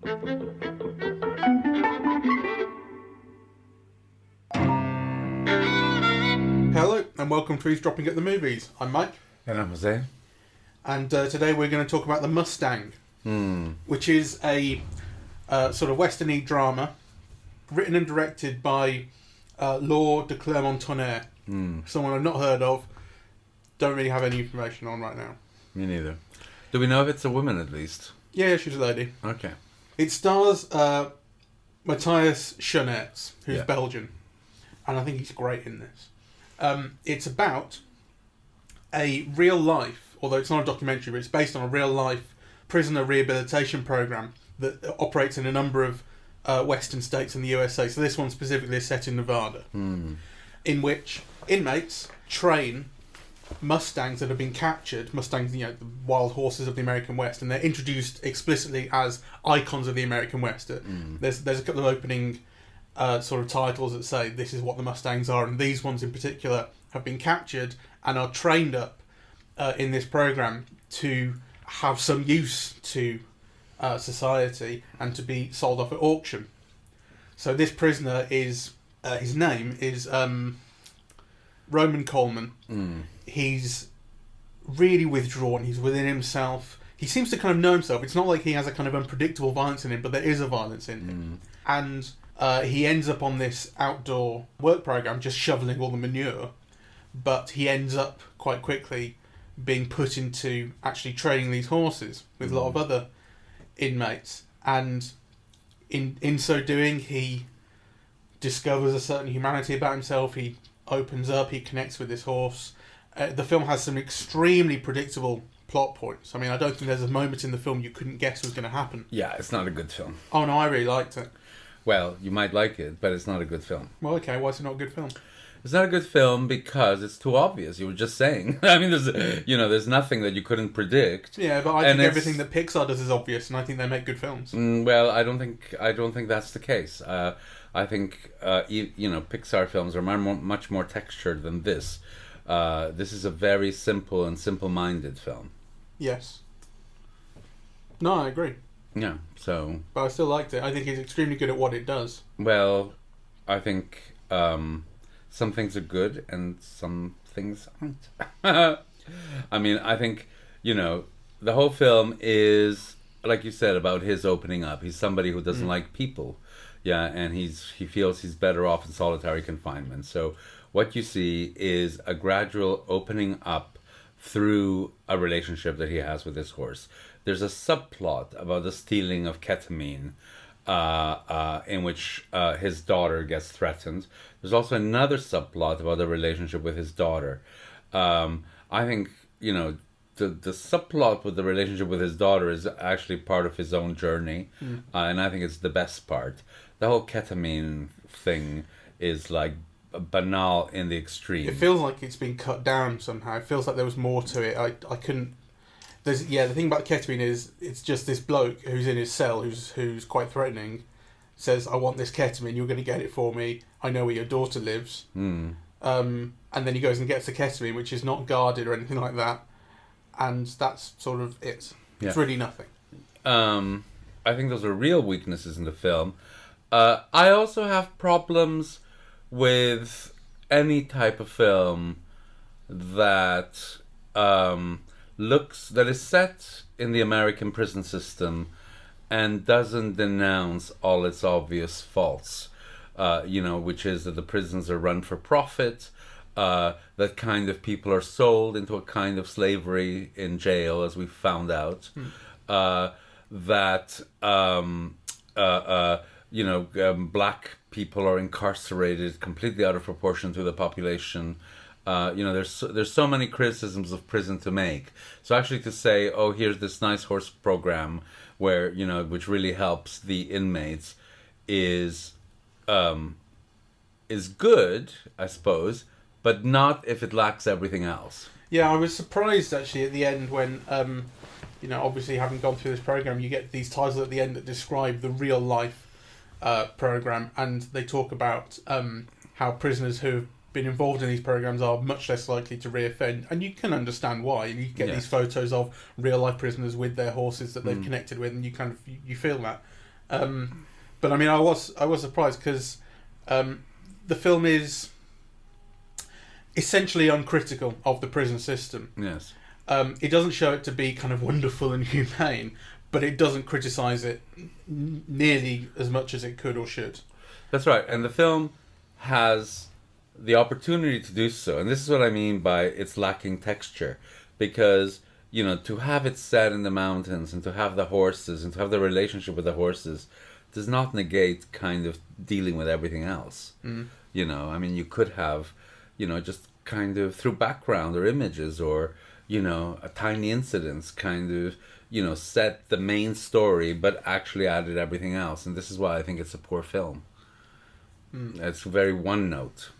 Hello and welcome to Eavesdropping at the Movies. I'm Mike. And I'm José. And today we're going to talk about The Mustang, which is a sort of western-y drama written and directed by Laure de Clermont-Tonnerre, someone I've not heard of, don't really have any information on right now. Me neither. Do we know if it's a woman at least? Yeah, she's a lady. Okay. It stars Matthias Schoenaerts, who's Belgian, and I think he's great in this. It's about a real life, although it's not a documentary, but it's based on a real life prisoner rehabilitation program that operates in a number of western states in the USA. So this one specifically is set in Nevada, in which inmates train Mustangs that have been captured, Mustangs, you know, the wild horses of the American West, and they're introduced explicitly as icons of the American West. There's a couple of opening sort of titles that say this is what the Mustangs are, and these ones in particular have been captured and are trained up in this program to have some use to society and to be sold off at auction. So this prisoner is his name is Roman Coleman. He's really withdrawn. He's within himself. He seems to kind of know himself. It's not like he has a kind of unpredictable violence in him, but there is a violence in him. And he ends up on this outdoor work program just shoveling all the manure, but he ends up quite quickly being put into actually training these horses with a lot of other inmates. And in so doing, he discovers a certain humanity about himself. He opens up, he connects with this horse. The film has some extremely predictable plot points. I mean, I don't think there's a moment in the film you couldn't guess was going to happen. Yeah, it's not a good film. Oh no, I really liked it. Well, you might like it, but it's not a good film. Well, okay, why is it not a good film? It's not a good film because it's too obvious. You were just saying. I mean, there's nothing that you couldn't predict. Yeah, but I think everything that Pixar does is obvious, and I think they make good films. Well, I don't think that's the case. I think Pixar films are much more textured than this. This is a very simple and simple-minded film. Yes. No, I agree. Yeah, so... But I still liked it. I think it's extremely good at what it does. Well, I think some things are good and some things aren't. I mean, I think, the whole film is, like you said, about his opening up. He's somebody who doesn't like people. Yeah, and he feels he's better off in solitary confinement. So what you see is a gradual opening up through a relationship that he has with his horse. There's a subplot about the stealing of ketamine in which his daughter gets threatened. There's also another subplot about the relationship with his daughter. I think, the subplot with the relationship with his daughter is actually part of his own journey, and I think it's the best part. The whole ketamine thing is like banal in the extreme. It feels like it's been cut down somehow. It feels like there was more to it. I couldn't... the thing about ketamine is it's just this bloke who's in his cell who's quite threatening, says, I want this ketamine, you're going to get it for me, I know where your daughter lives. And then he goes and gets the ketamine, which is not guarded or anything like that, and that's sort of it. It's really nothing. I think those are real weaknesses in the film. I also have problems with any type of film that that is set in the American prison system and doesn't denounce all its obvious faults, which is that the prisons are run for profit, that kind of people are sold into a kind of slavery in jail, as we found out, that black people are incarcerated completely out of proportion to the population. There's so many criticisms of prison to make. So actually to say, oh, here's this nice horse program where, which really helps the inmates is good, I suppose, but not if it lacks everything else. Yeah, I was surprised actually at the end when, obviously having gone through this program, you get these titles at the end that describe the real life program, and they talk about how prisoners who've been involved in these programs are much less likely to reoffend, and you can understand why. You get these photos of real life prisoners with their horses that they've connected with, and you feel that. But I mean, I was surprised because the film is essentially uncritical of the prison system. Yes. It doesn't show it to be kind of wonderful and humane, but it doesn't criticise it nearly as much as it could or should. That's right. And the film has the opportunity to do so. And this is what I mean by it's lacking texture. Because, you know, to have it set in the mountains and to have the horses and to have the relationship with the horses does not negate kind of dealing with everything else. You know, I mean, you could have, you know, just kind of through background or images or, you know, a tiny incidents kind of, you know, set the main story but actually added everything else. And this is why I think it's a poor film. It's very one note.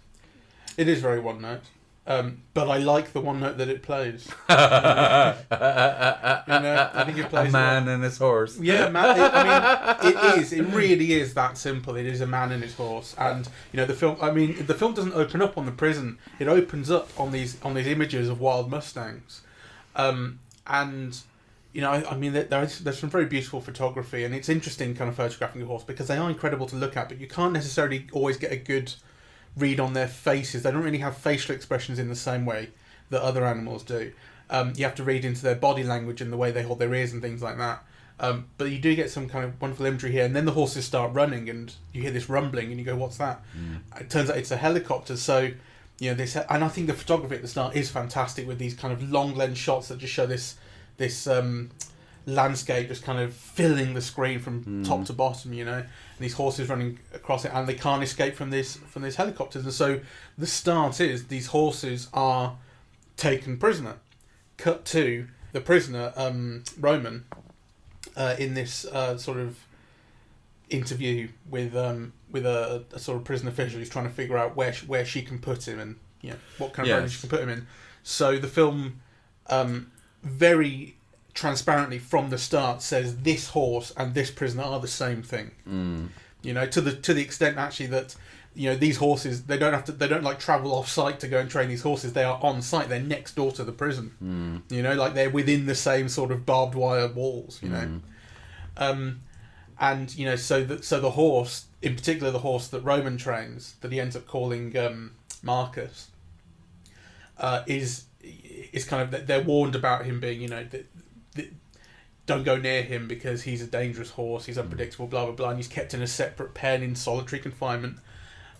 It is very one note. But I like the one note that it plays. I think it plays a man and his horse. Yeah, it is. It really is that simple. It is a man and his horse, and you know the film. I mean, the film doesn't open up on the prison. It opens up on these images of wild Mustangs, and you know, I mean, there's some very beautiful photography, and it's interesting kind of photographing a horse because they are incredible to look at, but you can't necessarily always get a good read on their faces. They don't really have facial expressions in the same way that other animals do. You have to read into their body language and the way they hold their ears and things like that. But you do get some kind of wonderful imagery here, and then the horses start running, and you hear this rumbling, and you go, "What's that?" It turns out it's a helicopter. So, you know, this, and I think the photography at the start is fantastic with these kind of long lens shots that just show this landscape just kind of filling the screen from top to bottom, you know, and these horses running across it, and they can't escape from these helicopters. And so the start is these horses are taken prisoner. Cut to the prisoner, Roman, in this sort of interview with a sort of prison official who's trying to figure out where she can put him and, you know, what kind of room she can put him in. So the film very transparently from the start says this horse and this prisoner are the same thing. You know, to the extent actually that, you know, these horses they don't like travel off site to go and train these horses. They are on site. They're next door to the prison. You know, like they're within the same sort of barbed wire walls. You know, and you know, so the horse, in particular, the horse that Roman trains, that he ends up calling Marcus, is kind of, they're warned about him being, you know, don't go near him because he's a dangerous horse, he's unpredictable, blah blah blah, and he's kept in a separate pen in solitary confinement.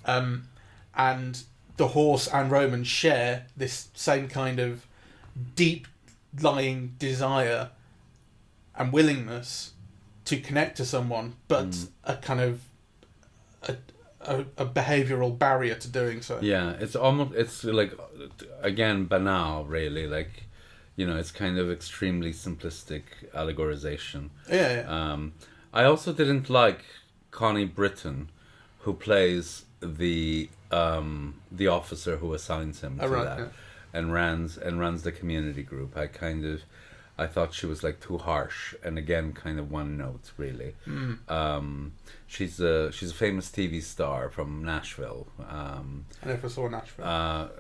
And the horse and Roman share this same kind of deep lying desire and willingness to connect to someone, but a kind of a behavioural barrier to doing so. Yeah, it's like, again, banal, really. Like, you know, it's kind of extremely simplistic allegorization. Yeah. I also didn't like Connie Britton, who plays the officer who assigns him to that, yeah, and runs the community group. I thought she was like too harsh, and again, kind of one note, really. She's a famous TV star from Nashville. I never saw Nashville.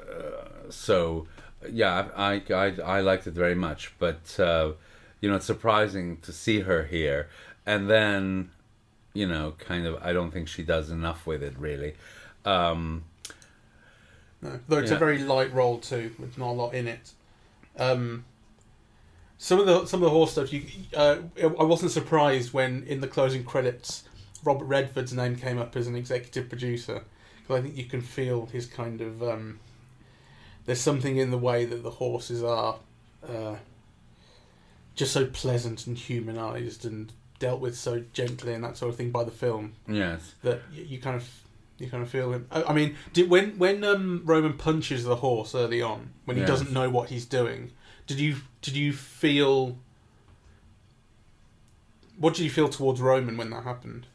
So yeah, I liked it very much, but you know, it's surprising to see her here, and then, you know, kind of, I don't think she does enough with it, really. No, though it's a very light role too, with not a lot in it. Some of the horse stuff, I wasn't surprised when in the closing credits Robert Redford's name came up as an executive producer, because I think you can feel his kind of there's something in the way that the horses are just so pleasant and humanised and dealt with so gently and that sort of thing by the film. Yes, that you kind of feel him. I mean, when Roman punches the horse early on, when he doesn't know what he's doing, did you feel? What did you feel towards Roman when that happened?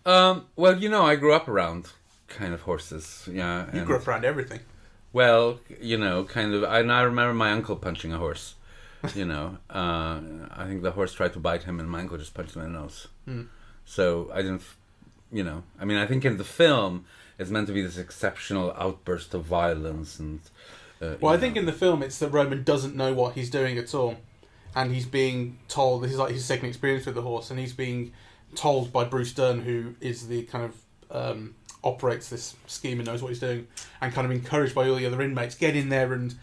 Well, you know, I grew up around kind of horses. Yeah, you grew up around everything. Well, you know, kind of. I remember my uncle punching a horse. You know, I think the horse tried to bite him, and my uncle just punched him in the nose. So I didn't. You know, I mean, I think in the film it's meant to be this exceptional outburst of violence and. Well, I think in the film it's that Roman doesn't know what he's doing at all, and he's being told, this is like his second experience with the horse, and he's being told by Bruce Dern, who is the kind of operates this scheme and knows what he's doing, and kind of encouraged by all the other inmates, get in there and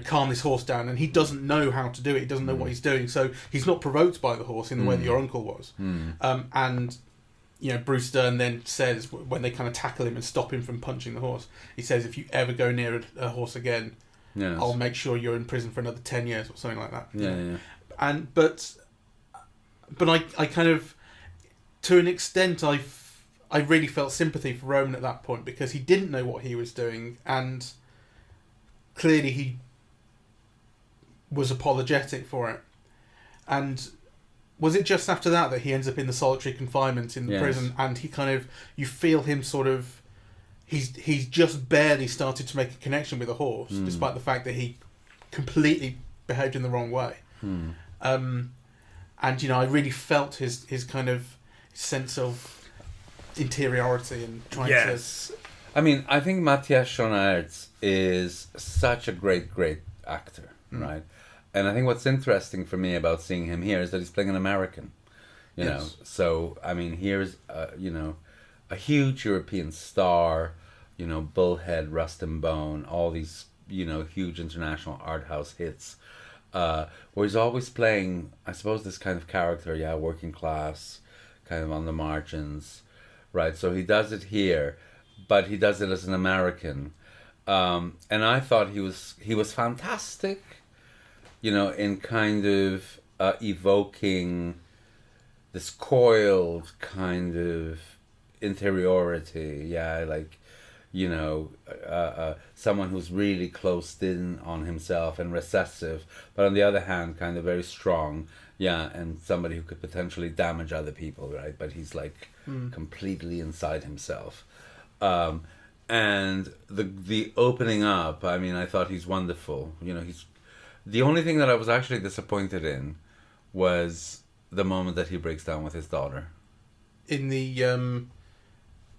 calm this horse down. And he doesn't know how to do it. He doesn't know what he's doing, so he's not provoked by the horse in the way that your uncle was. And Bruce Dern then says, when they kind of tackle him and stop him from punching the horse, he says, if you ever go near a horse again, I'll make sure you're in prison for another 10 years or something like that. And but I kind of, to an extent, I really felt sympathy for Roman at that point, because he didn't know what he was doing, and clearly he was apologetic for it. And was it just after that he ends up in the solitary confinement in the prison, and he kind of, you feel him sort of, he's just barely started to make a connection with a horse, despite the fact that he completely behaved in the wrong way. And I really felt his kind of sense of interiority and trying to... I mean, I think Matthias Schoenaerts is such a great actor, right? And I think what's interesting for me about seeing him here is that he's playing an American, you know. So, I mean, here's, a huge European star, Bullhead, Rust and Bone, all these, huge international art house hits, where he's always playing, I suppose, this kind of character, working class, kind of on the margins, right? So he does it here, but he does it as an American. And I thought he was fantastic, in kind of evoking this coiled kind of interiority, someone who's really closed in on himself and recessive, but on the other hand, kind of very strong, and somebody who could potentially damage other people, right? But he's like completely inside himself. And the opening up, I mean, I thought he's wonderful. He's the only thing that I was actually disappointed in was the moment that he breaks down with his daughter. In the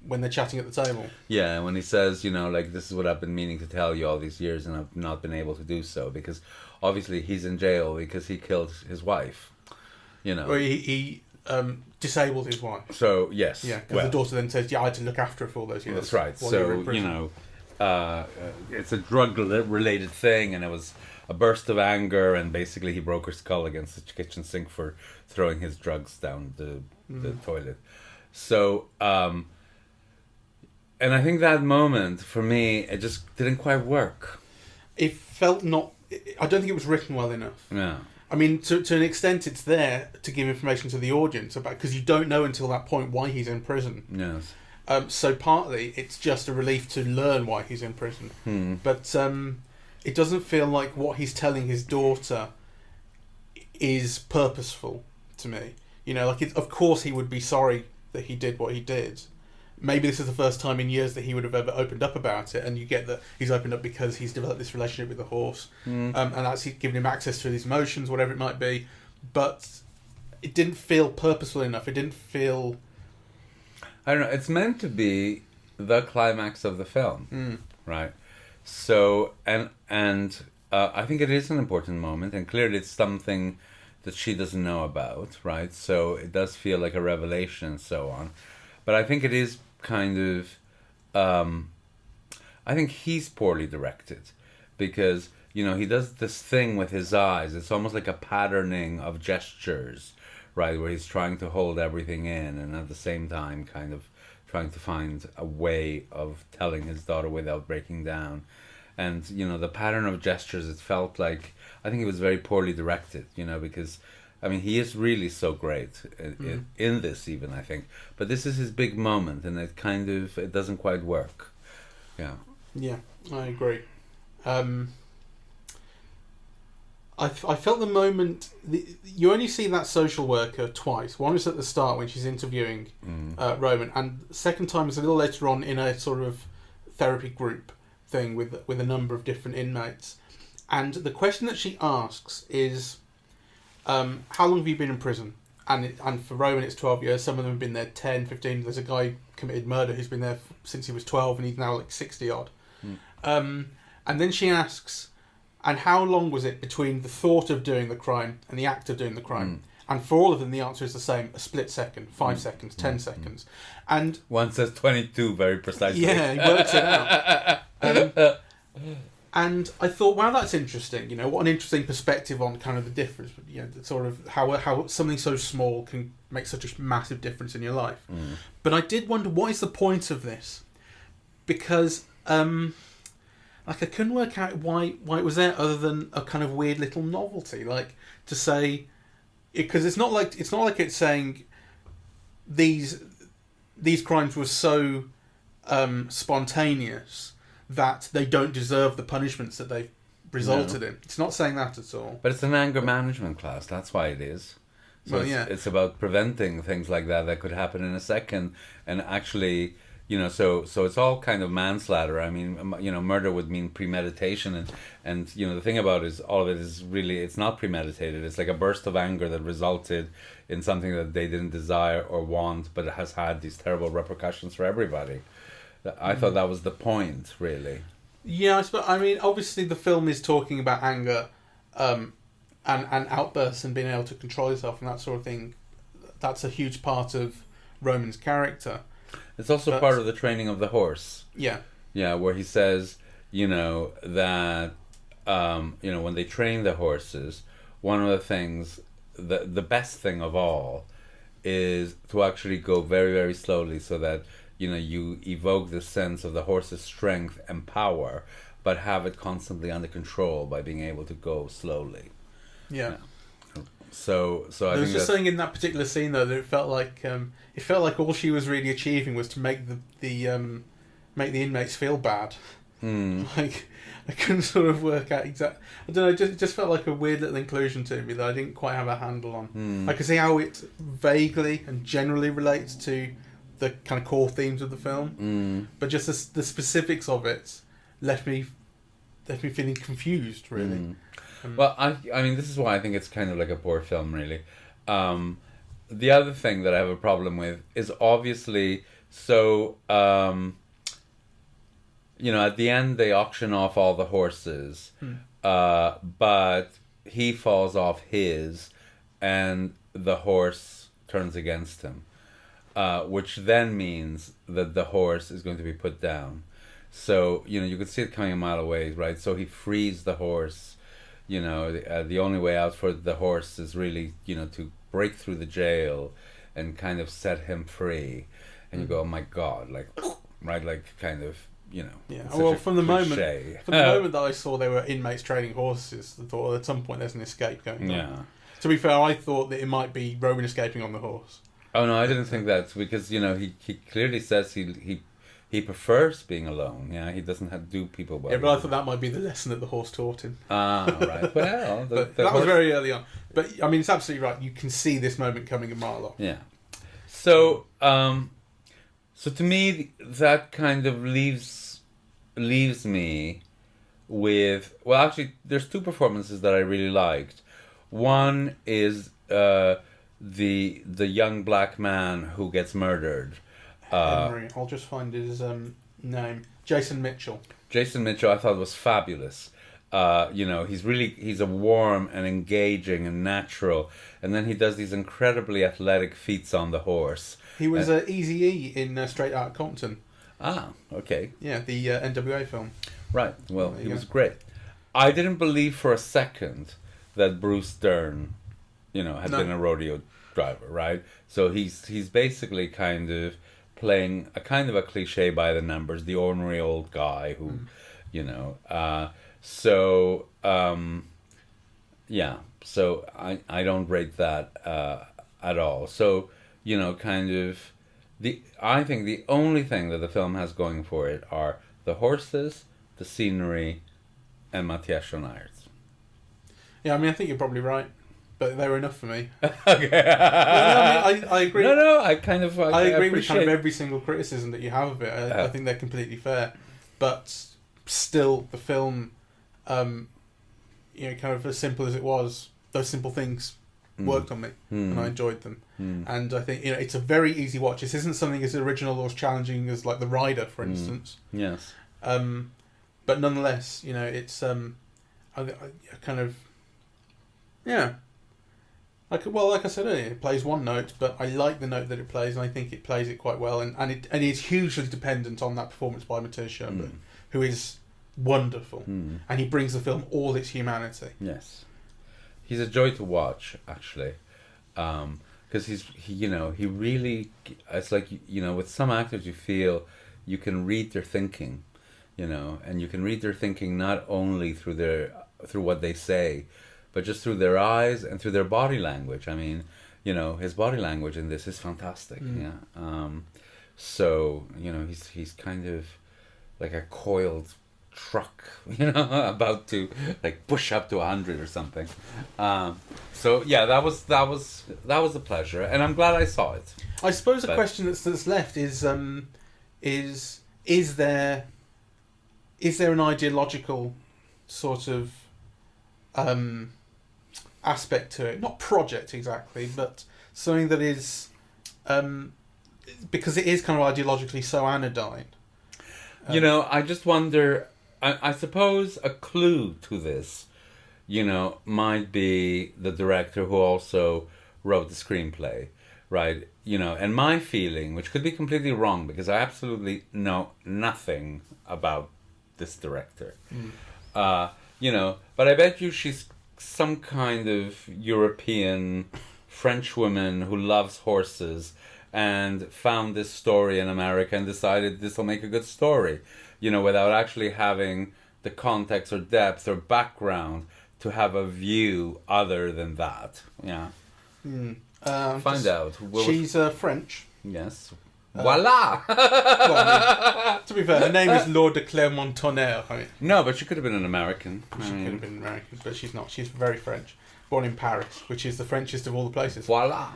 when they're chatting at the table. Yeah, when he says, this is what I've been meaning to tell you all these years, and I've not been able to do so, because obviously he's in jail because he killed his wife. Well, he disabled his wife. So, yes. Yeah, because the daughter then says, I had to look after her for all those years. That's right. So, it's a drug-related thing, and it was a burst of anger, and basically he broke her skull against the kitchen sink for throwing his drugs down the toilet. So, and I think that moment, for me, it just didn't quite work. It felt not... I don't think it was written well enough. Yeah. I mean, to an extent, it's there to give information to the audience about, because you don't know until that point why he's in prison. Yes. So partly it's just a relief to learn why he's in prison. But it doesn't feel like what he's telling his daughter is purposeful to me. Of course he would be sorry that he did what he did. Maybe this is the first time in years that he would have ever opened up about it, and you get that he's opened up because he's developed this relationship with the horse, and that's giving him access to these emotions, whatever it might be. But it didn't feel purposeful enough. It didn't feel... I don't know. It's meant to be the climax of the film, right? So, and I think it is an important moment, and clearly it's something that she doesn't know about, right? So it does feel like a revelation and so on. But I think it is kind of... I think he's poorly directed, because, he does this thing with his eyes. It's almost like a patterning of gestures, right, where he's trying to hold everything in, and at the same time kind of trying to find a way of telling his daughter without breaking down. And, the pattern of gestures, it felt like, I think it was very poorly directed, because, I mean, he is really so great in this even, I think. But this is his big moment, and it doesn't quite work. Yeah. Yeah, I agree. I felt the moment... you only see that social worker twice. One is at the start when she's interviewing Roman, and the second time is a little later on in a sort of therapy group thing with a number of different inmates. And the question that she asks is, how long have you been in prison? And for Roman it's 12 years. Some of them have been there 10, 15. There's a guy committed murder who's been there since he was 12, and he's now like 60 odd. And then she asks, And how long was it between the thought of doing the crime and the act of doing the crime? And for all of them, the answer is the same: a split second, 5 seconds, 10 seconds. And one says 22 very precisely. Yeah, he works it out. And I thought, wow, that's interesting. What an interesting perspective on kind of the difference. The sort of how something so small can make such a massive difference in your life. But I did wonder, what is the point of this? Because I couldn't work out why it was there, other than a kind of weird little novelty, like to say, because it's not like it's saying these crimes were so spontaneous that they don't deserve the punishments that they've resulted in. It's not saying that at all. But it's an anger management class. That's why it is. So it's about preventing things like that could happen in a second, and actually, so it's all kind of manslaughter. I mean, murder would mean premeditation, and the thing about it is all of it is really, it's not premeditated. It's like a burst of anger that resulted in something that they didn't desire or want, but it has had these terrible repercussions for everybody. I thought that was the point, really. Yeah, I mean, obviously the film is talking about anger, and outbursts and being able to control yourself and that sort of thing. That's a huge part of Roman's character. It's also part of the training of the horse. Yeah. Yeah, where he says, that, when they train the horses, one of the things, the best thing of all, is to actually go very, very slowly, so that, you evoke the sense of the horse's strength and power, but have it constantly under control by being able to go slowly. Yeah. So I think was just something in that particular scene though that it felt like all she was really achieving was to make the inmates feel bad. Like I couldn't sort of work out exactly. I don't know. It just felt like a weird little inclusion to me that I didn't quite have a handle on. I could see how it vaguely and generally relates to the kind of core themes of the film, but just the specifics of it left me feeling confused, really. Well, I mean, this is why I think it's kind of like a poor film, really. The other thing that I have a problem with is obviously, so, at the end they auction off all the horses, but he falls off his, and the horse turns against him, which then means that the horse is going to be put down. So, you could see it coming a mile away, right? So he frees the horse. The only way out for the horse is really, to break through the jail and kind of set him free. And you go, oh my God, like, right, like kind of, Yeah. Well, from the moment that I saw they were inmates training horses, I thought at some point there's an escape going on. Yeah. To be fair, I thought that it might be Roman escaping on the horse. Oh no, I didn't think that, because he clearly says he prefers being alone. Yeah, he doesn't have to do people well. Yeah, but I thought that might be the lesson that the horse taught him. Ah, right. Well, that was very early on. But I mean, it's absolutely right. You can see this moment coming a mile off. Yeah. So, so to me, that kind of leaves me with, well, actually, there's two performances that I really liked. One is the young black man who gets murdered. Henry, I'll just find his name. Jason Mitchell. Jason Mitchell, I thought was fabulous. He's a warm and engaging and natural, and then he does these incredibly athletic feats on the horse. He was Eazy-E in Straight Outta Compton. Ah, okay. Yeah, the NWA film. Right. Well, he was great. I didn't believe for a second that Bruce Dern, had been a rodeo driver, right? So he's basically kind of playing a kind of a cliche by the numbers, the ornery old guy who, So I don't rate that at all. So, I think the only thing that the film has going for it are the horses, the scenery, and Matthias Schoenaerts. Yeah, I mean, I think you're probably right. But they were enough for me. Okay. I agree. No, I agree with kind of every single criticism that you have of it. I think they're completely fair. But still, the film, kind of as simple as it was, those simple things worked on me, and I enjoyed them. And I think, it's a very easy watch. This isn't something as original or as challenging as, like, The Rider, for instance. Yes. But nonetheless, it's... I kind of, yeah. Like I said earlier, it plays one note, but I like the note that it plays, and I think it plays it quite well, and it's hugely dependent on that performance by Matthias Schoenaerts, who is wonderful, and he brings the film all its humanity. Yes, he's a joy to watch, actually, because he really, it's like, with some actors you feel you can read their thinking, and you can read their thinking not only through what they say, but just through their eyes and through their body language. I mean, his body language in this is fantastic. Yeah. So he's kind of like a coiled truck, about to like push up to 100 or something. So yeah, that was a pleasure, and I'm glad I saw it. I suppose the question that's left is there an ideological sort of aspect to it? Not project exactly, but something that is because it is kind of ideologically so anodyne. I just wonder. I suppose a clue to this, might be the director who also wrote the screenplay, right? And my feeling, which could be completely wrong because I absolutely know nothing about this director, but I bet you she's some kind of European French woman who loves horses and found this story in America and decided this will make a good story, without actually having the context or depth or background to have a view other than that. Yeah. Find out. She's French. Yes. Voila! To be fair, her name is Laure de Clermont-Tonnerre. No, but she could have been an American. She could have been American, but she's not. She's very French. Born in Paris, which is the Frenchest of all the places. Voila!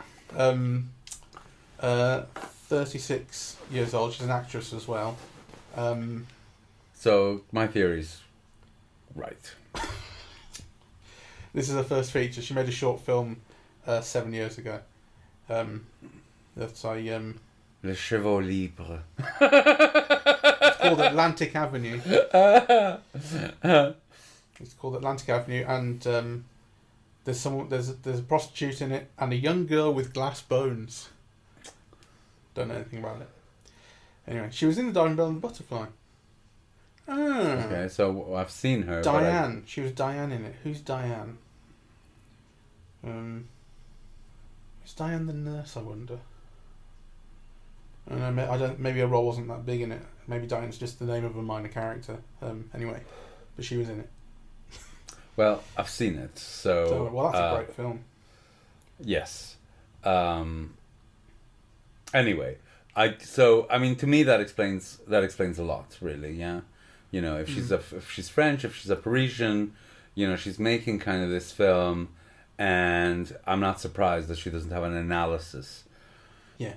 36 years old. She's an actress as well. So my theory's right. This is her first feature. She made a short film 7 years ago. That's Le Chevaux Libre. It's called Atlantic Avenue. It's called Atlantic Avenue, and there's a prostitute in it, and a young girl with glass bones. Don't know anything about it. Anyway, she was in The Diving Bell and the Butterfly. Okay, so I've seen her. Diane. She was Diane in it. Who's Diane? Is Diane the nurse, I wonder? I don't. Maybe her role wasn't that big in it. Maybe Diane's just the name of a minor character. Anyway, but she was in it. Well, I've seen it. So well, that's a great film. Yes. Anyway, to me that explains a lot, really. Yeah. If she's French, if she's a Parisian, she's making kind of this film, and I'm not surprised that she doesn't have an analysis. Yeah.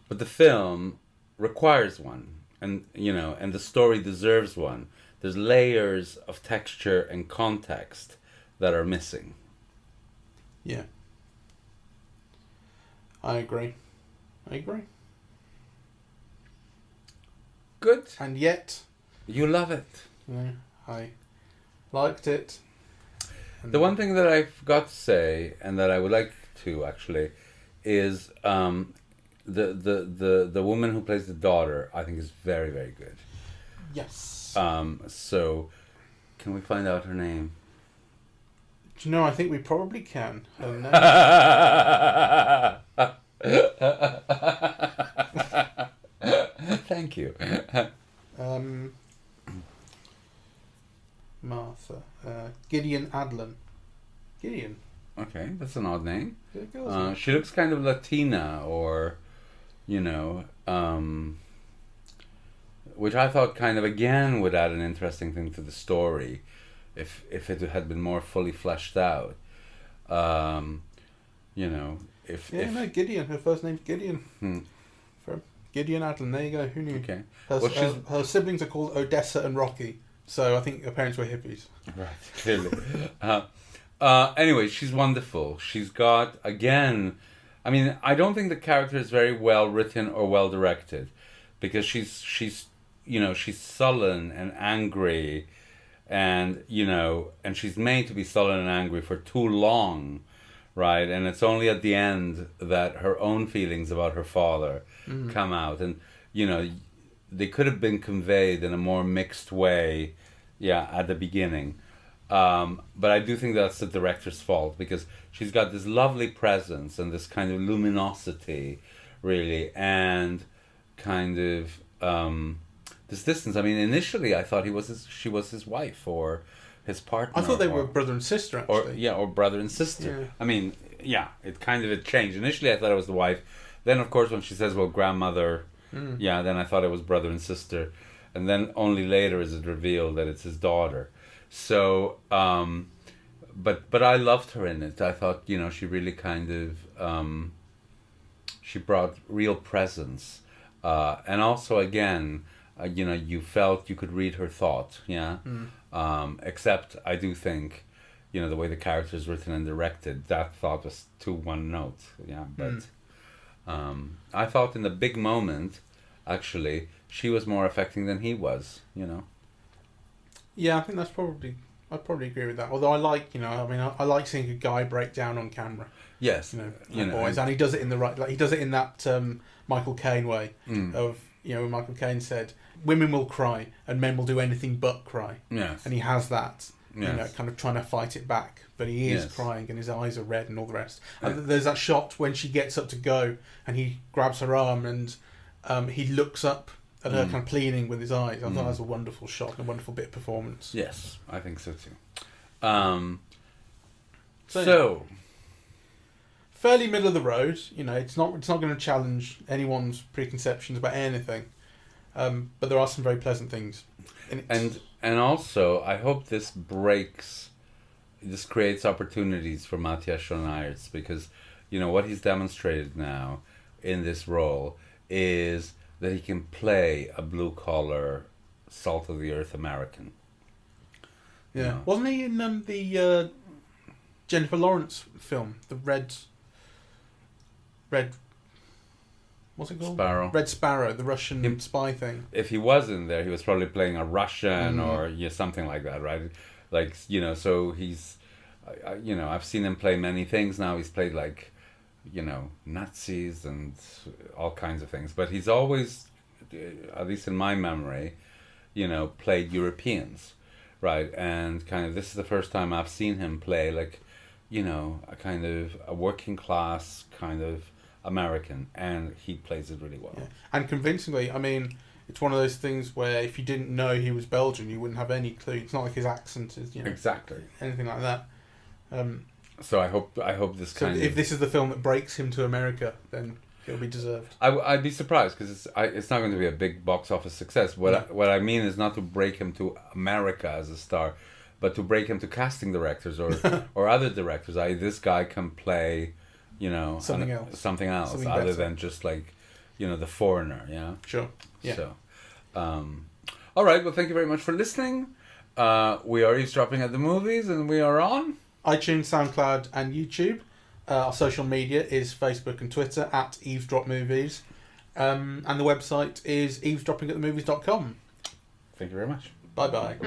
But the film requires one, and the story deserves one. There's layers of texture and context that are missing. Yeah. I agree. Good. And yet... You love it. Yeah, I liked it. The one thing that I've got to say, and that I would like to actually, is the woman who plays the daughter, I think is very, very good. Yes. So, can we find out her name? Do you know, I think we probably can. Her name. Thank you. Martha. Gideon Adlon. Gideon. Okay, that's an odd name. She looks kind of Latina, or, which I thought kind of again would add an interesting thing to the story, if it had been more fully fleshed out. Gideon. Her first name's Gideon. From Gideon Adlon. There you go. Who knew? Okay. Her siblings are called Odessa and Rocky. So I think her parents were hippies. Right. Clearly. Anyway, she's wonderful. She's got, again, I mean, I don't think the character is very well written or well directed, because she's sullen and angry, and and she's made to be sullen and angry for too long, right? And it's only at the end that her own feelings about her father come out, and they could have been conveyed in a more mixed way, at the beginning. But I do think that's the director's fault, because she's got this lovely presence and this kind of luminosity, really, and kind of this distance. I mean, initially I thought she was his wife or his partner. I thought they were brother and sister, actually. Or brother and sister. Yeah. I mean, it changed. Initially I thought it was the wife. Then, of course, when she says, well, grandmother, then I thought it was brother and sister. And then only later is it revealed that it's his daughter. So, but I loved her in it. I thought, she really kind of, she brought real presence. And also, again, you felt you could read her thought, except I do think, the way the character is written and directed, that thought was too one note, but I thought in the big moment, actually, she was more affecting than he was, Yeah, I think I'd probably agree with that. Although I like, I like seeing a guy break down on camera. Yes, boys, and he does it in the right, he does it in that Michael Caine way of, when Michael Caine said, "Women will cry and men will do anything but cry." Yes, and he has that, yes. Kind of trying to fight it back, but he is crying and his eyes are red and all the rest. And Yeah. there's that shot when she gets up to go and he grabs her arm and he looks up at her, kind of pleading with his eyes. I thought that was a wonderful shot and a wonderful bit of performance. Yes, I think so too. So fairly middle of the road. It's not going to challenge anyone's preconceptions about anything. But there are some very pleasant things in it. And also, I hope this creates opportunities for Matthias Schoenaerts, because what he's demonstrated now in this role is that he can play a blue collar, salt of the earth American. Yeah, wasn't he in the Jennifer Lawrence film, the Red? What's it called? Sparrow. Red Sparrow, the Russian spy thing. If he was in there, he was probably playing a Russian or something like that, right? Like, so he's, I've seen him play many things now. He's played like, Nazis and all kinds of things. But he's always, at least in my memory, played Europeans, right? And kind of this is the first time I've seen him play like, a kind of a working class kind of American, and he plays it really well. Yeah. And convincingly. I mean, it's one of those things where if you didn't know he was Belgian, you wouldn't have any clue. It's not like his accent is, exactly anything like that. So I hope this kind of... if this is the film that breaks him to America, then it'll be deserved. I'd be surprised, because it's not going to be a big box office success. What I mean is not to break him to America as a star, but to break him to casting directors or other directors. This guy can play, something else Something other better. than just like, The Foreigner. Yeah. Sure. Yeah. So, all right. Well, thank you very much for listening. We are eavesdropping at the movies, and we are on iTunes, SoundCloud, and YouTube. Our social media is Facebook and Twitter at Eavesdrop Movies, and the website is eavesdroppingatthemovies.com. Thank you very much. Bye bye.